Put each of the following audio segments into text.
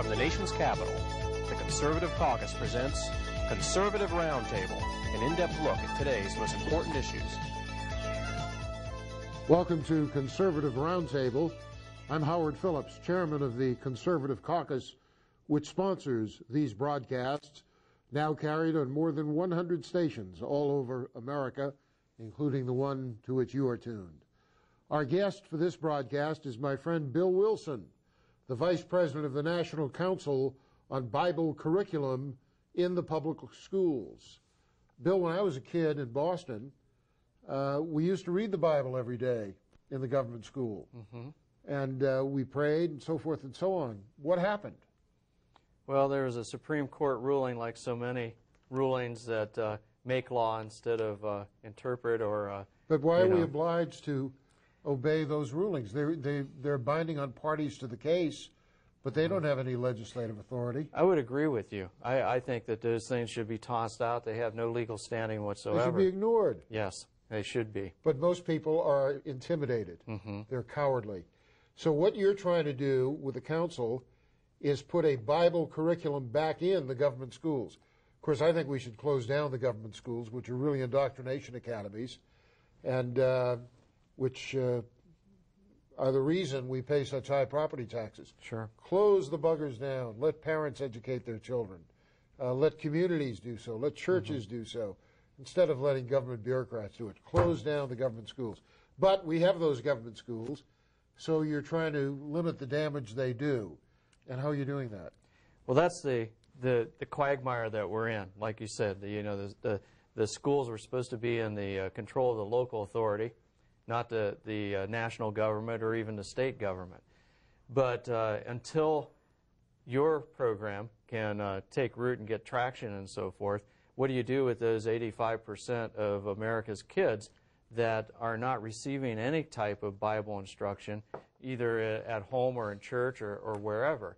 From the nation's capital, the Conservative Caucus presents Conservative Roundtable, an in-depth look at today's most important issues. Welcome to Conservative Roundtable. I'm Howard Phillips, chairman of the Conservative Caucus, which sponsors these broadcasts, now carried on more than 100 stations all over America, including the one to which you are tuned. Our guest for this broadcast is my friend Bill Wilson, the Vice President of the National Council on Bible Curriculum in the Public Schools. Bill, when I was a kid in Boston, we used to read the Bible every day in the government school. And we prayed and so forth and so on. What happened? Well, there was a Supreme Court ruling, like so many rulings, that make law instead of interpret or... But why are we obliged to obey those rulings? They're binding on parties to the case, but they don't have any legislative authority. I would agree with you. I think that those things should be tossed out. They have no legal standing whatsoever. They should be ignored. Yes, they should be. But most people are intimidated. They're cowardly. So what you're trying to do with the council is put a Bible curriculum back in the government schools. Of course, I think we should close down the government schools, which are really indoctrination academies, and which are the reason we pay such high property taxes. Sure. Close the buggers down. Let parents educate their children. Let communities do so. Let churches do so, instead of letting government bureaucrats do it. Close down the government schools. But we have those government schools, so you're trying to limit the damage they do. And how are you doing that? Well, that's the quagmire that we're in. Like you said, the schools were supposed to be in the control of the local authority, not the national government or even the state government. But until your program can take root and get traction and so forth, what do you do with those 85% of America's kids that are not receiving any type of Bible instruction, either at home or in church or wherever?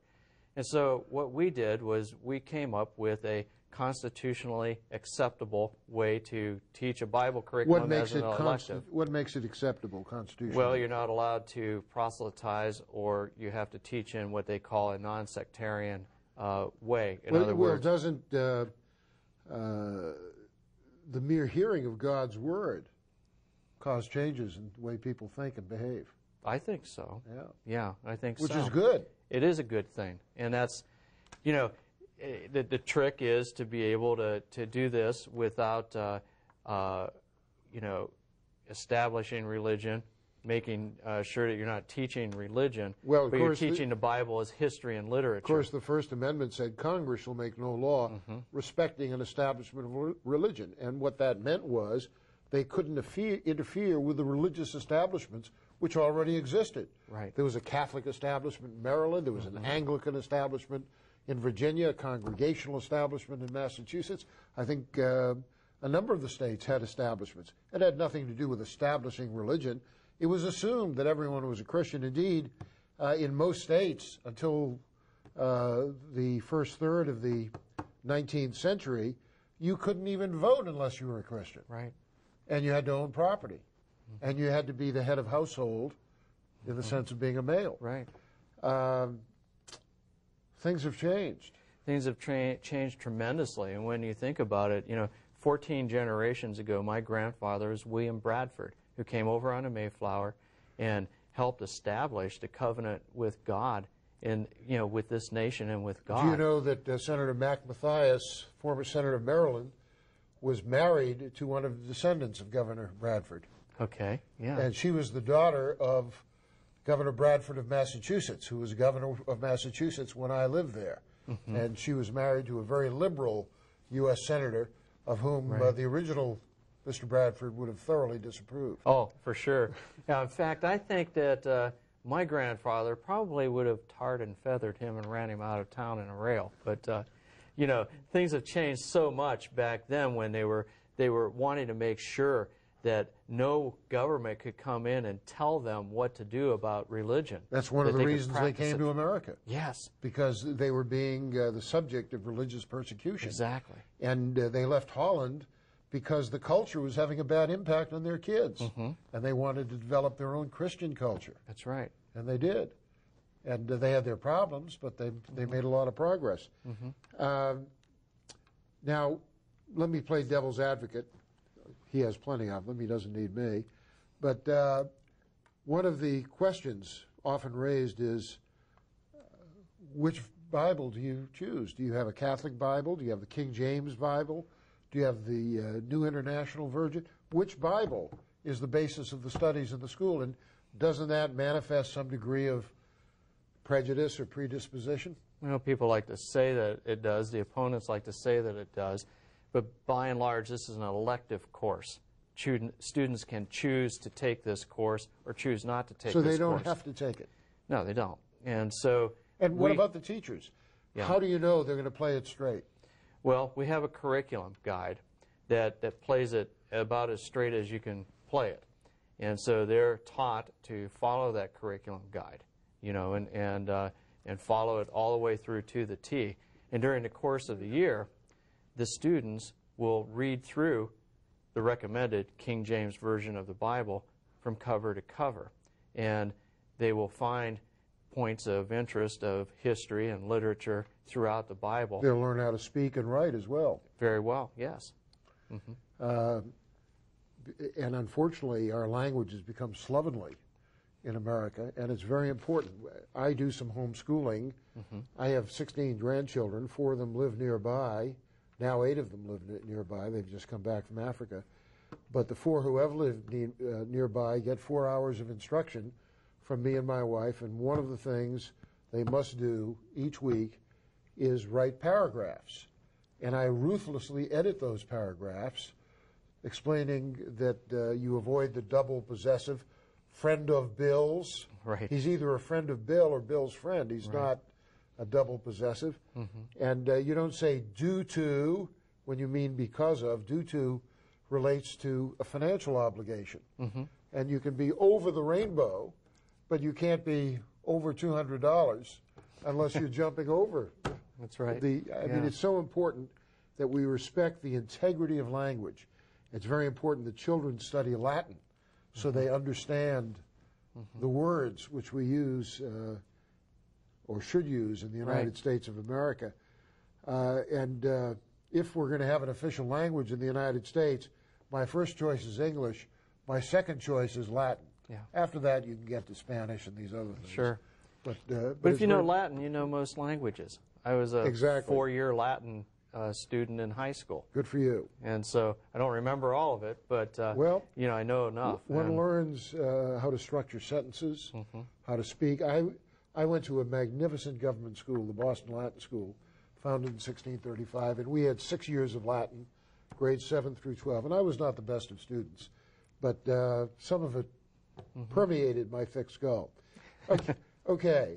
And so what we did was we came up with a constitutionally acceptable way to teach a Bible curriculum as an elective. What makes it acceptable constitutionally? Well, you're not allowed to proselytize, or you have to teach in what they call a non-sectarian way. In other words, doesn't the mere hearing of God's Word cause changes in the way people think and behave? I think so. Yeah. Yeah, I think so. Which is good. It is a good thing. And that's, the trick is to be able to do this without, establishing religion, making sure that you're not teaching religion, but you're teaching the Bible as history and literature. Of course, the First Amendment said Congress shall make no law respecting an establishment of religion. And what that meant was they couldn't interfere with the religious establishments which already existed. Right. There was a Catholic establishment in Maryland. There was an Anglican establishment in Virginia, a Congregational establishment in Massachusetts. I think a number of the states had establishments. It had nothing to do with establishing religion. It was assumed that everyone was a Christian. Indeed, in most states, until the first third of the 19th century, you couldn't even vote unless you were a Christian. Right. And you had to own property. And you had to be the head of household in the sense of being a male. Right. Things have changed. Things have changed tremendously. And when you think about it, 14 generations ago, my grandfather was William Bradford, who came over on a Mayflower and helped establish the covenant with God and, with this nation and with God. Do you know that Senator Mac Mathias, former senator of Maryland, was married to one of the descendants of Governor Bradford? Okay, yeah. And she was the daughter of Governor Bradford of Massachusetts, who was governor of Massachusetts when I lived there. And she was married to a very liberal U.S. senator of whom the original Mr. Bradford would have thoroughly disapproved. Oh, for sure. In fact, I think that my grandfather probably would have tarred and feathered him and ran him out of town in a rail. But, things have changed so much back then when they were wanting to make sure that no government could come in and tell them what to do about religion. That's one of the reasons they came to America. Yes. Because they were being the subject of religious persecution. Exactly. And they left Holland because the culture was having a bad impact on their kids. And they wanted to develop their own Christian culture. That's right. And they did. And they had their problems, but they made a lot of progress. Now, let me play devil's advocate. He has plenty of them. He doesn't need me. But one of the questions often raised is, which Bible do you choose? Do you have a Catholic Bible? Do you have the King James Bible? Do you have the New International Version? Which Bible is the basis of the studies in the school? And doesn't that manifest some degree of prejudice or predisposition? Well, people like to say that it does. The opponents like to say that it does. But by and large, this is an elective course. Students can choose to take this course or choose not to take this course. So they don't have to take it? No, they don't. And so... And what about the teachers? Yeah. How do you know they're going to play it straight? Well, we have a curriculum guide that plays it about as straight as you can play it. And so they're taught to follow that curriculum guide, you know, and follow it all the way through to the T. And during the course of the year, the students will read through the recommended King James Version of the Bible from cover to cover. And they will find points of interest of history and literature throughout the Bible. They'll learn how to speak and write as well. Very well, yes. And unfortunately, our language has become slovenly in America, and it's very important. I do some homeschooling. I have 16 grandchildren. 4 of them live nearby. Now 8 of them live nearby. They've just come back from Africa. But the 4 who have lived nearby get 4 hours of instruction from me and my wife, and one of the things they must do each week is write paragraphs. And I ruthlessly edit those paragraphs, explaining that you avoid the double possessive friend of Bill's. Right. He's either a friend of Bill or Bill's friend. He's not a double possessive. And you don't say due to when you mean because of. Due to relates to a financial obligation. And you can be over the rainbow, but you can't be over $200 unless you're jumping over. That's right. I mean, it's so important that we respect the integrity of language. It's very important that children study Latin so they understand the words which we use or should use in the United States of America. And if we're going to have an official language in the United States, my first choice is English. My second choice is Latin. After that, you can get to Spanish and these other things. Sure. But if you know Latin, you know most languages. I was a 4-year Latin student in high school. Good for you. And so I don't remember all of it, but well, you know, I know enough. One learns how to structure sentences, how to speak. I went to a magnificent government school, the Boston Latin School, founded in 1635, and we had 6 years of Latin, grades 7 through 12. And I was not the best of students, but some of it permeated my thick skull. Okay.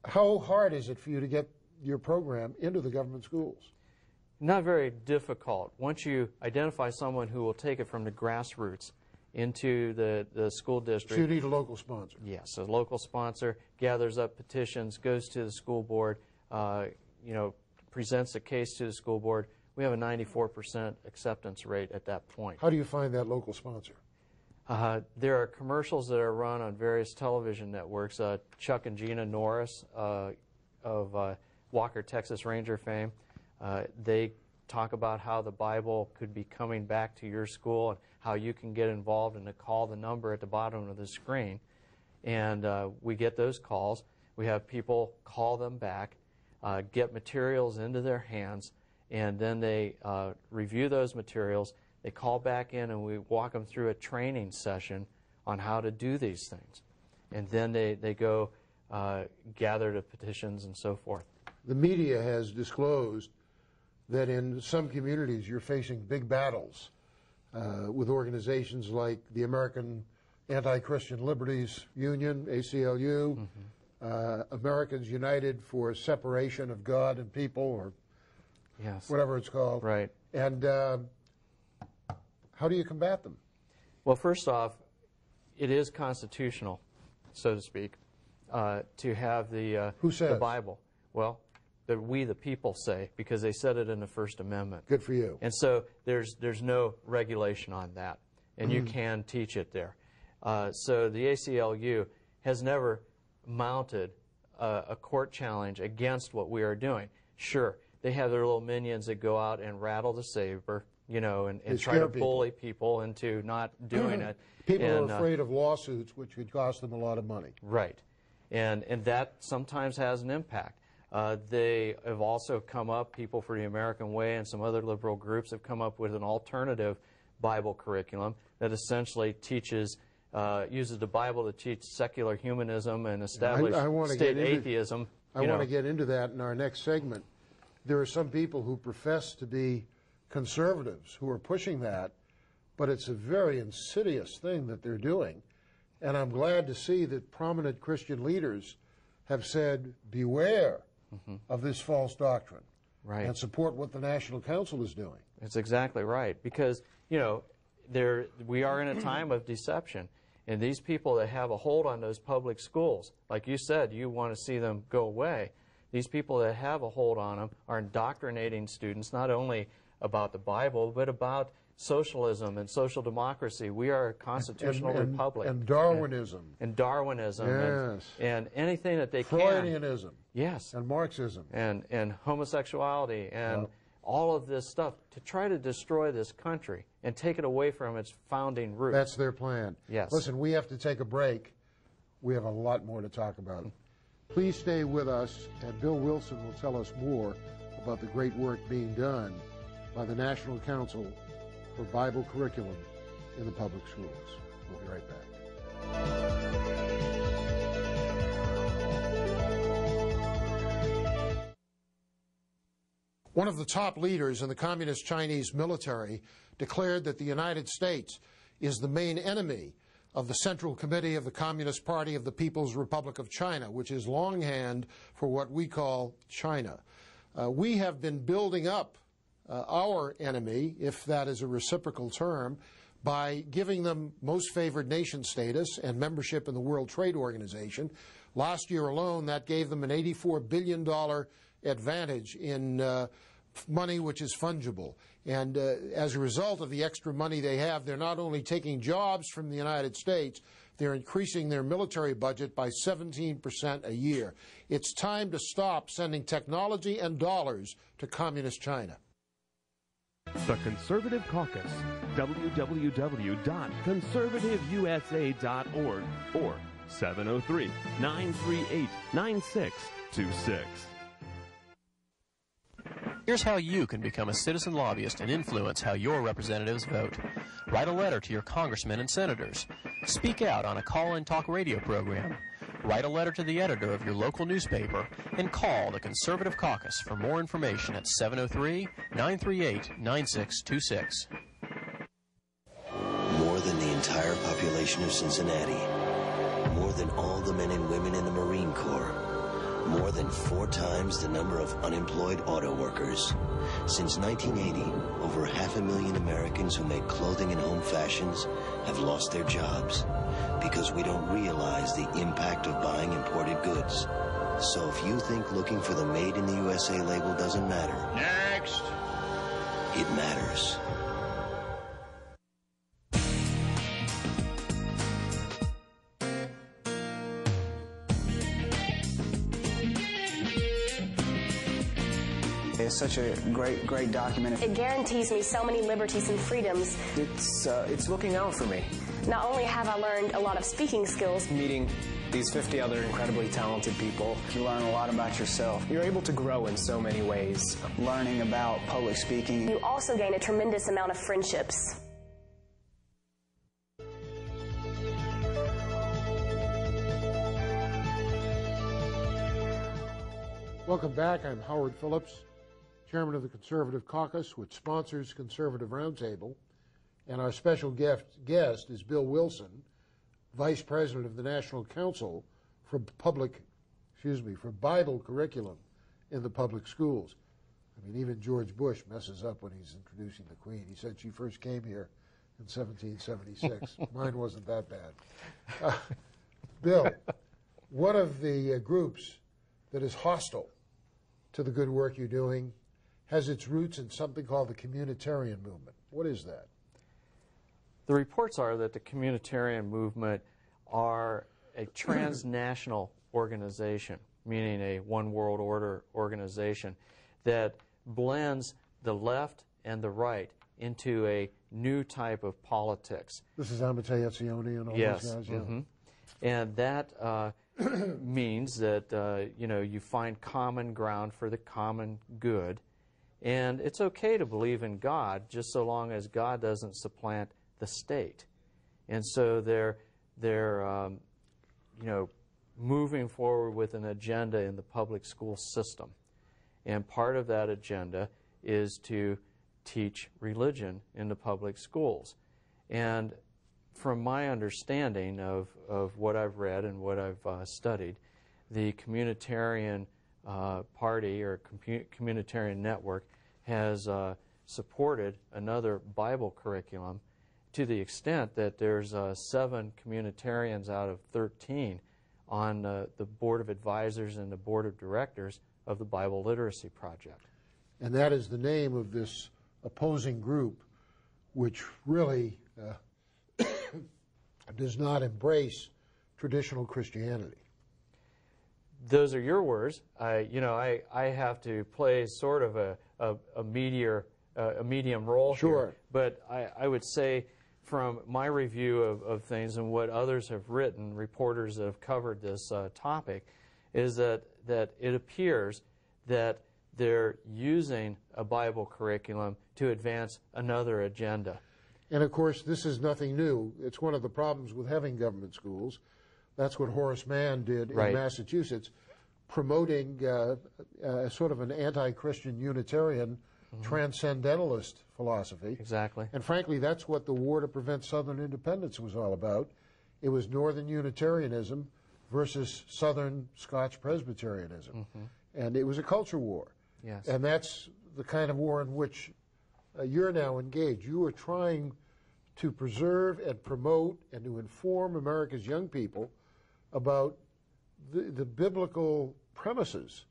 How hard is it for you to get your program into the government schools? Not very difficult. Once you identify someone who will take it from the grassroots into the school district. So you need a local sponsor. Yes, a local sponsor gathers up petitions, goes to the school board, you know, presents a case to the school board. We have a 94% acceptance rate at that point. How do you find that local sponsor? There are commercials that are run on various television networks. Chuck and Gina Norris of Walker, Texas Ranger fame, they talk about how the Bible could be coming back to your school and how you can get involved and to call the number at the bottom of the screen. And we get those calls. We have people call them back, get materials into their hands, and then they review those materials. They call back in and we walk them through a training session on how to do these things. And then they go gather the petitions and so forth. The media has disclosed that in some communities you're facing big battles with organizations like the American Anti-Christian Liberties Union, ACLU, Americans United for Separation of God and People, or whatever it's called. Right. And how do you combat them? Well, first off, it is constitutional, so to speak, to have the Bible. Well, we the people say, because they said it in the First Amendment. Good for you. And so there's no regulation on that, and you can teach it there. So the ACLU has never mounted a court challenge against what we are doing. Sure, they have their little minions that go out and rattle the saber, you know, and try to bully people into not doing it. People are afraid of lawsuits, which could cost them a lot of money. Right. And that sometimes has an impact. They have also come up, People for the American Way and some other liberal groups have come up with an alternative Bible curriculum that essentially teaches, uses the Bible to teach secular humanism and establish state atheism. I want to get into that in our next segment. There are some people who profess to be conservatives who are pushing that, but it's a very insidious thing that they're doing. And I'm glad to see that prominent Christian leaders have said, beware of this false doctrine, and support what the National Council is doing. That's exactly right, because, you know, we are in a time of deception, and these people that have a hold on those public schools, like you said, you want to see them go away. These people that have a hold on them are indoctrinating students not only about the Bible, but about socialism and social democracy. We are a constitutional republic. And Darwinism. And Darwinism. Yes. And anything that they Freudianism. Yes. And Marxism. And homosexuality and all of this stuff to try to destroy this country and take it away from its founding roots. That's their plan. Yes. Listen, we have to take a break. We have a lot more to talk about. Please stay with us, and Bill Wilson will tell us more about the great work being done by the National Council for Bible Curriculum in the public schools. We'll be right back. One of the top leaders in the Communist Chinese military declared that the United States is the main enemy of the Central Committee of the Communist Party of the People's Republic of China, which is longhand for what we call China. We have been building up our enemy, if that is a reciprocal term, by giving them most favored nation status and membership in the World Trade Organization. Last year alone, that gave them an $84 billion advantage in money which is fungible. And as a result of the extra money they have, they're not only taking jobs from the United States, they're increasing their military budget by 17% a year. It's time to stop sending technology and dollars to Communist China. The Conservative Caucus, www.conservativeusa.org or 703-938-9626. Here's how you can become a citizen lobbyist and influence how your representatives vote. Write a letter to your congressmen and senators. Speak out on a call-in talk radio program. Write a letter to the editor of your local newspaper and call the Conservative Caucus for more information at 703-938-9626. More than the entire population of Cincinnati. More than all the men and women in the Marine Corps. More than 4 times the number of unemployed auto workers. Since 1980, over 500,000 Americans who make clothing and home fashions have lost their jobs because we don't realize the impact of buying imported goods. So if you think looking for the Made in the USA label doesn't matter, Next! It matters. It's such a great document. It guarantees me so many liberties and freedoms. It's looking out for me. Not only have I learned a lot of speaking skills, Meeting these 50 other incredibly talented people, you learn a lot about yourself. You're able to grow in so many ways. Learning about public speaking. you also gain a tremendous amount of friendships. Welcome back. I'm Howard Phillips, chairman of the Conservative Caucus, which sponsors Conservative Roundtable. And our special guest is Bill Wilson, vice president of the National Council for Bible Curriculum in the public schools. I mean, even George Bush messes up when he's introducing the Queen. He said she first came here in 1776. Mine wasn't that bad. Bill, one of the groups that is hostile to the good work you're doing has its roots in something called the communitarian movement. What is that? The reports are that the communitarian movement are a transnational organization, meaning a one world order organization that blends the left and the right into a new type of politics. This is Amateutsione and all Yes. those guys. Yeah. Mm-hmm. And that means that you find common ground for the common good, and it's okay to believe in God just so long as God doesn't supplant the state. And so they're moving forward with an agenda in the public school system, and part of that agenda is to teach religion in the public schools. And from my understanding of what I've read and what I've studied, the Communitarian Party or Communitarian Network has supported another Bible curriculum to the extent that there's 7 communitarians out of 13 on the Board of Advisors and the Board of Directors of the Bible Literacy Project. And that is the name of this opposing group, which really does not embrace traditional Christianity. Those are your words. I have to play sort of a medium role here. But I would say, from my review of things and what others have written, reporters that have covered this topic, is that it appears that they're using a Bible curriculum to advance another agenda. And of course, this is nothing new. It's one of the problems with having government schools. That's what Horace Mann did in Massachusetts, promoting sort of an anti-Christian Unitarian transcendentalist philosophy. Exactly. And frankly, that's what the War to Prevent Southern Independence was all about. It was Northern Unitarianism versus Southern Scotch Presbyterianism. And it was a culture war. Yes. And that's the kind of war in which you're now engaged. You are trying to preserve and promote and to inform America's young people about the biblical premises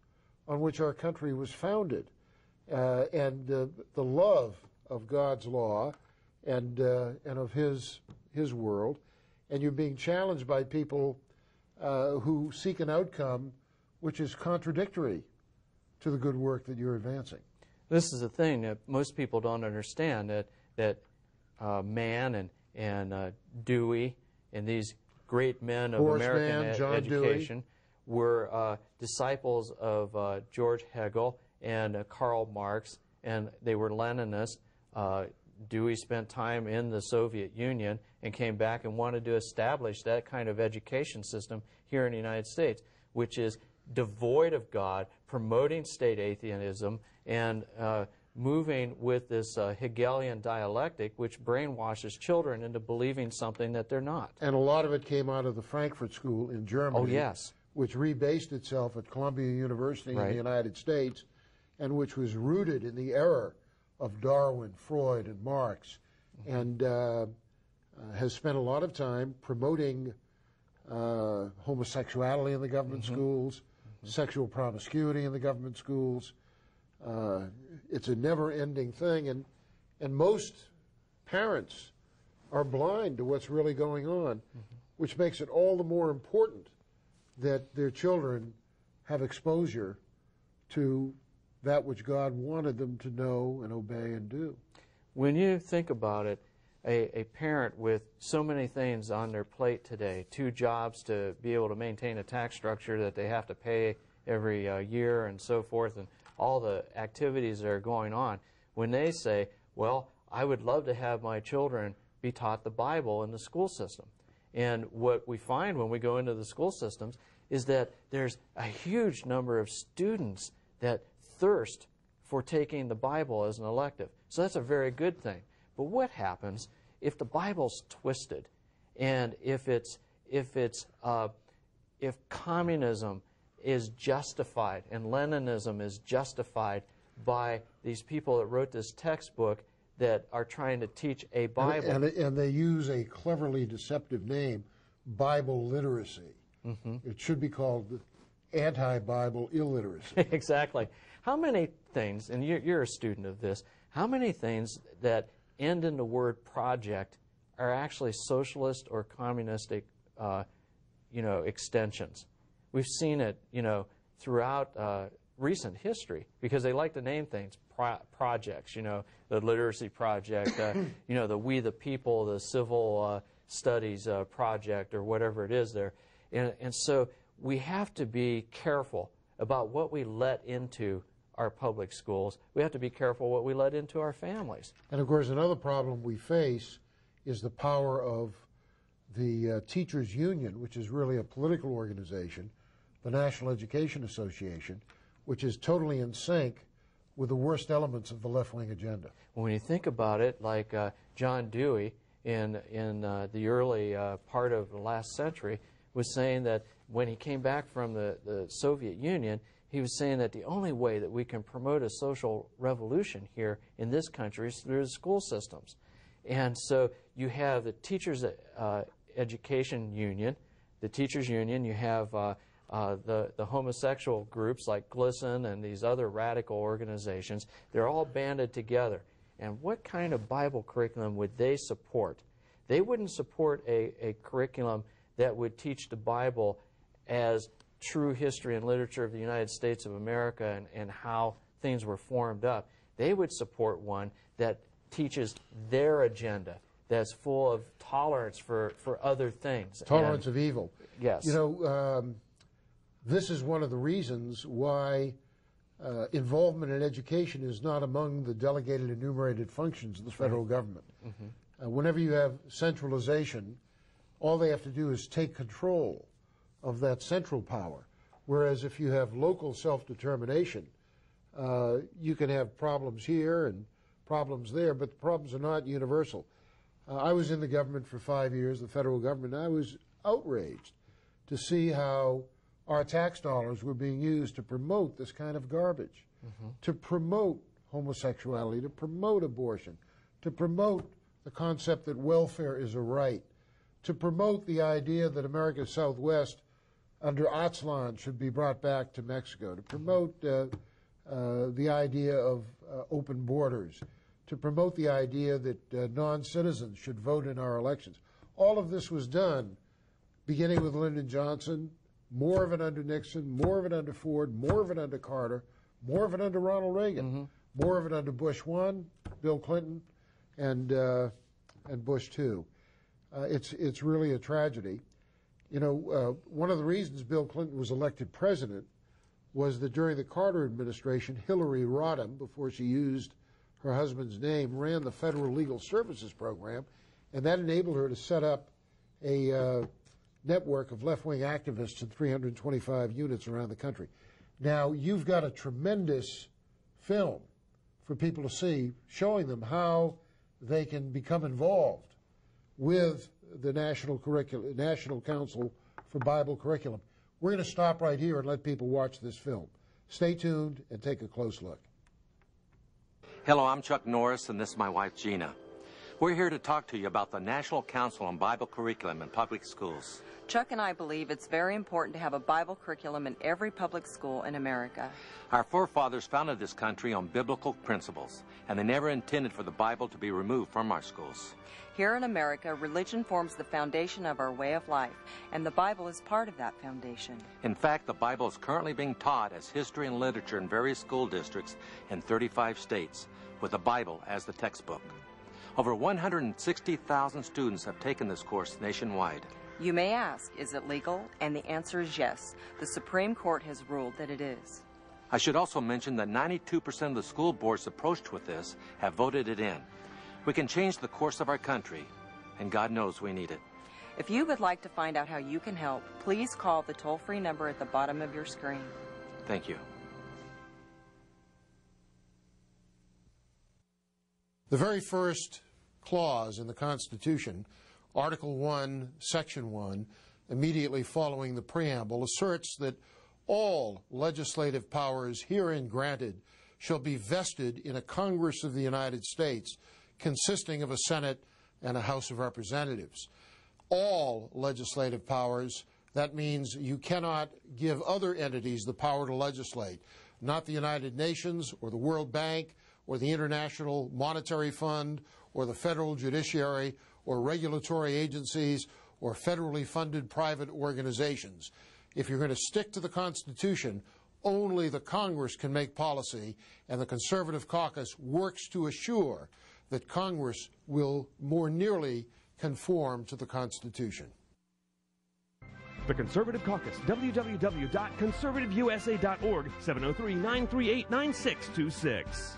on which our country was founded, and the love of God's law and of His world. And you're being challenged by people who seek an outcome which is contradictory to the good work that you're advancing. This is the thing that most people don't understand, that Mann and Dewey and these great men of Horace American Mann, John education Dewey were disciples of George Hegel and Karl Marx, and they were Leninists. Dewey spent time in the Soviet Union and came back and wanted to establish that kind of education system here in the United States, which is devoid of God, promoting state atheism, and moving with this Hegelian dialectic, which brainwashes children into believing something that they're not. And a lot of it came out of the Frankfurt School in Germany. Oh, yes. Which rebased itself at Columbia University in the United States, and which was rooted in the error of Darwin, Freud, and Marx, and has spent a lot of time promoting homosexuality in the government schools, sexual promiscuity in the government schools. It's a never-ending thing, and most parents are blind to what's really going on, which makes it all the more important that their children have exposure to that which God wanted them to know and obey and do. When you think about it, a parent with so many things on their plate today, 2 jobs to be able to maintain a tax structure that they have to pay every year and so forth, and all the activities that are going on, when they say, well, I would love to have my children be taught the Bible in the school system. And what we find when we go into the school systems is that there's a huge number of students that thirst for taking the Bible as an elective. So that's a very good thing. But what happens if the Bible's twisted, and if communism is justified and Leninism is justified by these people that wrote this textbook that are trying to teach a Bible? And they use a cleverly deceptive name, Bible literacy. It should be called anti-Bible illiteracy. Exactly. How many things, and you're a student of this, how many things that end in the word project are actually socialist or communistic extensions. We've seen it, throughout recent history, because they like to name things projects, the literacy project, the We the People, the civil studies project, or whatever it is there. And so we have to be careful about what we let into our public schools. We have to be careful what we let into our families. And of course, another problem we face is the power of the teachers' union, which is really a political organization, the National Education Association, which is totally in sync with the worst elements of the left-wing agenda. When you think about it, like John Dewey in the early part of the last century was saying that when he came back from the Soviet Union, he was saying that the only way that we can promote a social revolution here in this country is through the school systems. And so you have the Teachers Education Union, the Teachers Union, you have the homosexual groups like GLSEN and these other radical organizations. They're all banded together. And what kind of Bible curriculum would they support? They wouldn't support a curriculum that would teach the Bible as true history and literature of the United States of America and how things were formed up. They would support one that teaches their agenda, that's full of tolerance for other things. Tolerance of evil. Yes. This is one of the reasons why involvement in education is not among the delegated enumerated functions of the federal government. Mm-hmm. Whenever you have centralization, all they have to do is take control of that central power. Whereas if you have local self-determination, you can have problems here and problems there, but the problems are not universal. I was in the government for 5 years, the federal government, and I was outraged to see how our tax dollars were being used to promote this kind of garbage, to promote homosexuality, to promote abortion, to promote the concept that welfare is a right, to promote the idea that America's Southwest under Aztlan should be brought back to Mexico, to promote the idea of open borders, to promote the idea that non-citizens should vote in our elections. All of this was done beginning with Lyndon Johnson, more of it under Nixon, more of it under Ford, more of it under Carter, more of it under Ronald Reagan, more of it under Bush 1, Bill Clinton, and Bush 2. It's really a tragedy. One of the reasons Bill Clinton was elected president was that during the Carter administration, Hillary Rodham, before she used her husband's name, ran the Federal Legal Services Program, and that enabled her to set up a network of left-wing activists in 325 units around the country. Now, you've got a tremendous film for people to see, showing them how they can become involved with the National Council for Bible Curriculum. We're going to stop right here and let people watch this film. Stay tuned and take a close look. Hello, I'm Chuck Norris, and this is my wife, Gina. We're here to talk to you about the National Council on Bible Curriculum in public schools. Chuck and I believe it's very important to have a Bible curriculum in every public school in America. Our forefathers founded this country on biblical principles, and they never intended for the Bible to be removed from our schools. Here in America, religion forms the foundation of our way of life, and the Bible is part of that foundation. In fact, the Bible is currently being taught as history and literature in various school districts in 35 states, with the Bible as the textbook. Over 160,000 students have taken this course nationwide. You may ask, is it legal? And the answer is yes. The Supreme Court has ruled that it is. I should also mention that 92% of the school boards approached with this have voted it in. We can change the course of our country, and God knows we need it. If you would like to find out how you can help, please call the toll-free number at the bottom of your screen. Thank you. The very first clause in the Constitution, Article 1, Section 1, immediately following the preamble, asserts that all legislative powers herein granted shall be vested in a Congress of the United States consisting of a Senate and a House of Representatives. All legislative powers, that means you cannot give other entities the power to legislate, not the United Nations or the World Bank or the International Monetary Fund or the federal judiciary or regulatory agencies or federally funded private organizations. If you're going to stick to the Constitution, only the Congress can make policy, and the Conservative Caucus works to assure that Congress will more nearly conform to the Constitution. The Conservative Caucus, www.conservativeusa.org, 703-938-9626.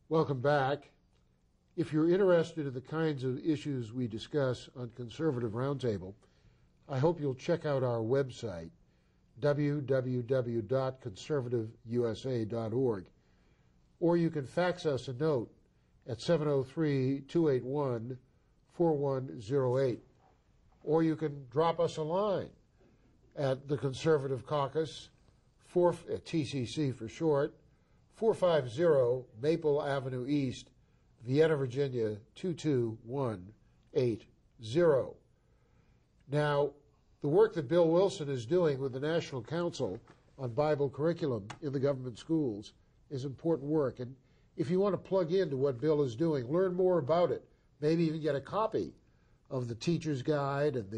Welcome back. If you're interested in the kinds of issues we discuss on Conservative Roundtable, I hope you'll check out our website, www.conservativeusa.org, or you can fax us a note at 703-281-4108, or you can drop us a line at the Conservative Caucus, TCC for short, 450 Maple Avenue East, Vienna, Virginia, 22180. Now, the work that Bill Wilson is doing with the National Council on Bible Curriculum in the government schools is important work. And if you want to plug into what Bill is doing, learn more about it, maybe even get a copy of the teacher's guide and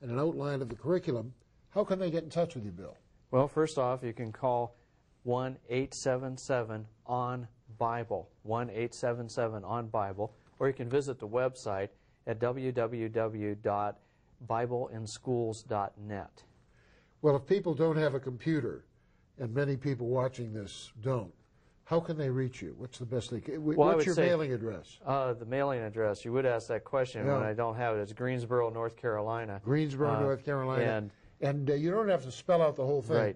an outline of the curriculum, how can they get in touch with you, Bill? Well, first off, you can call 1-877-ON-BIBLE, 1-877-ON-BIBLE, or you can visit the website at www.bibleinschools.net. Well, if people don't have a computer, and many people watching this don't, how can they reach you? What's the best they can? What's your mailing address? The mailing address, you would ask that question when I don't have it. It's Greensboro, North Carolina. Greensboro, North Carolina. And you don't have to spell out the whole thing. Right.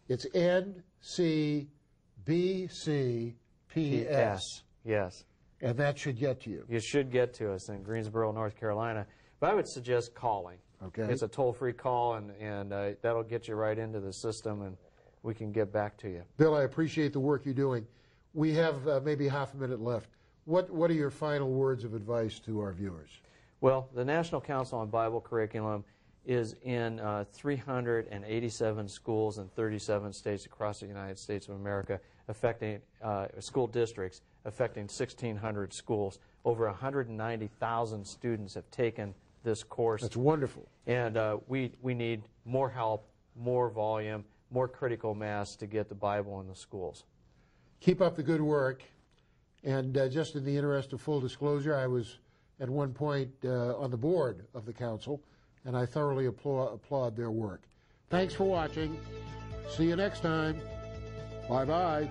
It's NCBCPS. Yes. And that should get to you. You should get to us in Greensboro, North Carolina. But I would suggest calling. Okay. It's a toll-free call, and that'll get you right into the system, and we can get back to you. Bill, I appreciate the work you're doing. We have maybe half a minute left. What are your final words of advice to our viewers? Well, the National Council on Bible Curriculum is in 387 schools in 37 states across the United States of America, affecting school districts, affecting 1,600 schools. Over 190,000 students have taken this course. That's wonderful. And we need more help, more volume, more critical mass to get the Bible in the schools. Keep up the good work. And just in the interest of full disclosure, I was at one point on the board of the council, and I thoroughly applaud their work. Thanks for watching. See you next time. Bye-bye.